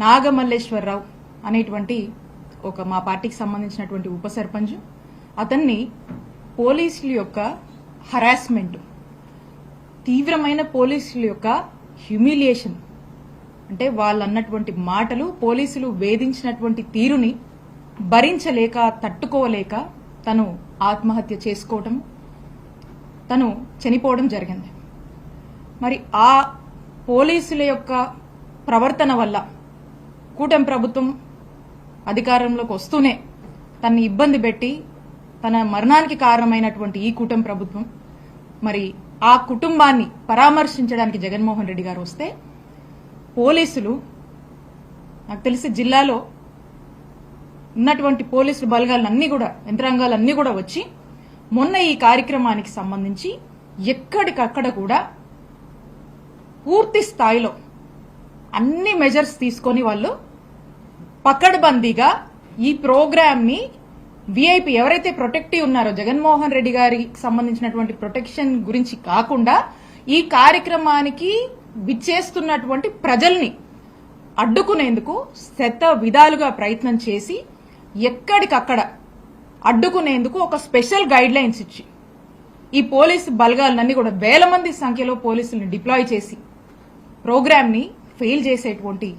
నాగమల్లేశ్వరరావు అనేటువంటి ఒక మా పార్టీకి సంబంధించినటువంటి ఉప సర్పంచ్ అతన్ని పోలీసుల యొక్క హరాస్మెంట్, తీవ్రమైన పోలీసుల యొక్క హ్యూమిలియేషన్, అంటే వాళ్ళు అన్నటువంటి మాటలు, పోలీసులు వేధించినటువంటి తీరుని భరించలేక తట్టుకోలేక తను ఆత్మహత్య చేసుకోవడం, తను చనిపోవడం జరిగింది. మరి ఆ పోలీసుల యొక్క ప్రవర్తన వల్ల కూటమి ప్రభుత్వం అధికారంలోకి వస్తూనే తనని ఇబ్బంది పెట్టి తన మరణానికి కారణమైనటువంటి ఈ కూటమి ప్రభుత్వం మరి ఆ కుటుంబాన్ని పరామర్శించడానికి జగన్మోహన్ రెడ్డి గారు వస్తే పోలీసులు, నాకు తెలిసి జిల్లాలో ఉన్నటువంటి పోలీసులు బలగాలన్నీ కూడా, యంత్రాంగాలన్నీ కూడా వచ్చి మొన్న ఈ కార్యక్రమానికి సంబంధించి ఎక్కడికక్కడ కూడా పూర్తి స్థాయిలో అన్ని మెజర్స్ తీసుకొని వాళ్ళు పకడ్బందీగా ఈ ప్రోగ్రామ్ ని విఐపి ఎవరైతే ప్రొటెక్టివ్ ఉన్నారో జగన్మోహన్ రెడ్డి గారికి సంబంధించినటువంటి ప్రొటెక్షన్ గురించి కాకుండా ఈ కార్యక్రమానికి విచ్చేస్తున్నటువంటి ప్రజల్ని అడ్డుకునేందుకు శత విధాలుగా ప్రయత్నం చేసి ఎక్కడికక్కడ అడ్డుకునేందుకు ఒక స్పెషల్ గైడ్ లైన్స్ ఇచ్చి ఈ పోలీసు బలగాలన్నీ కూడా వేల మంది సంఖ్యలో పోలీసుల్ని డిప్లాయ్ చేసి ప్రోగ్రామ్ ని ఫెయిల్ చేసేటువంటి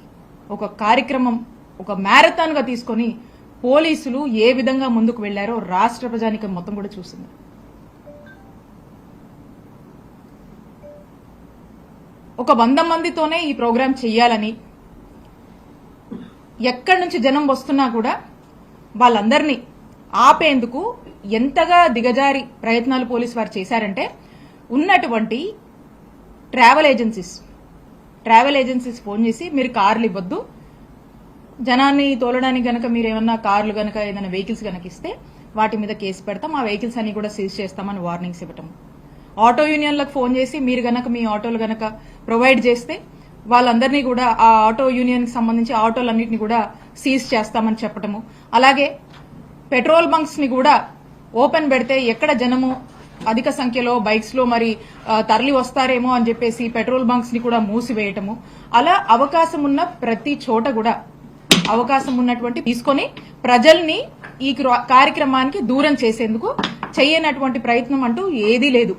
ఒక కార్యక్రమం, ఒక మ్యారథాన్ గా తీసుకొని పోలీసులు ఏ విధంగా ముందుకు వెళ్లారో రాష్ట్ర ప్రజానికం మొత్తం కూడా చూసింది. ఒక 100 మందితోనే ఈ ప్రోగ్రాం చెయ్యాలని, ఎక్కడి నుంచి జనం వస్తున్నా కూడా వాళ్ళందరినీ ఆపేందుకు ఎంతగా దిగజారి ప్రయత్నాలు పోలీసు వారు చేశారంటే ఉన్నటువంటి ట్రావెల్ ఏజెన్సీస్ ఫోన్ చేసి మీరు కార్లు ఇవ్వద్దు, జనాన్ని తోలడానికి గనక మీరు ఏమన్నా కార్లు గనక ఏదైనా వెహికల్స్ గనక ఇస్తే వాటి మీద కేసు పెడతాం, ఆ వెహికల్స్ అన్ని కూడా సీజ్ చేస్తామని వార్నింగ్స్ ఇవ్వటం. ఆటో యూనియన్లకు ఫోన్ చేసి మీరు గనక మీ ఆటోలు గనక ప్రొవైడ్ చేస్తే వాళ్ళందరినీ కూడా ఆ ఆటో యూనియన్ కి సంబంధించి ఆటోలన్నింటినీ కూడా సీజ్ చేస్తామని చెప్పటము. అలాగే పెట్రోల్ బంక్స్ ని కూడా ఓపెన్ పెడితే ఎక్కడ జనము అధిక సంఖ్యలో బైక్స్ లో మరి తరలి వస్తారేమో అని చెప్పేసి పెట్రోల్ బంక్స్ ని కూడా మూసివేయటము. అలా అవకాశం ఉన్న ప్రతి చోట కూడా అవకాశం ఉన్నటువంటి తీసుకొని ప్రజల్ని ఈ కార్యక్రమానికి దూరం చేసేందుకు చేయనటువంటి ప్రయత్నం అంటూ ఏదీ లేదు.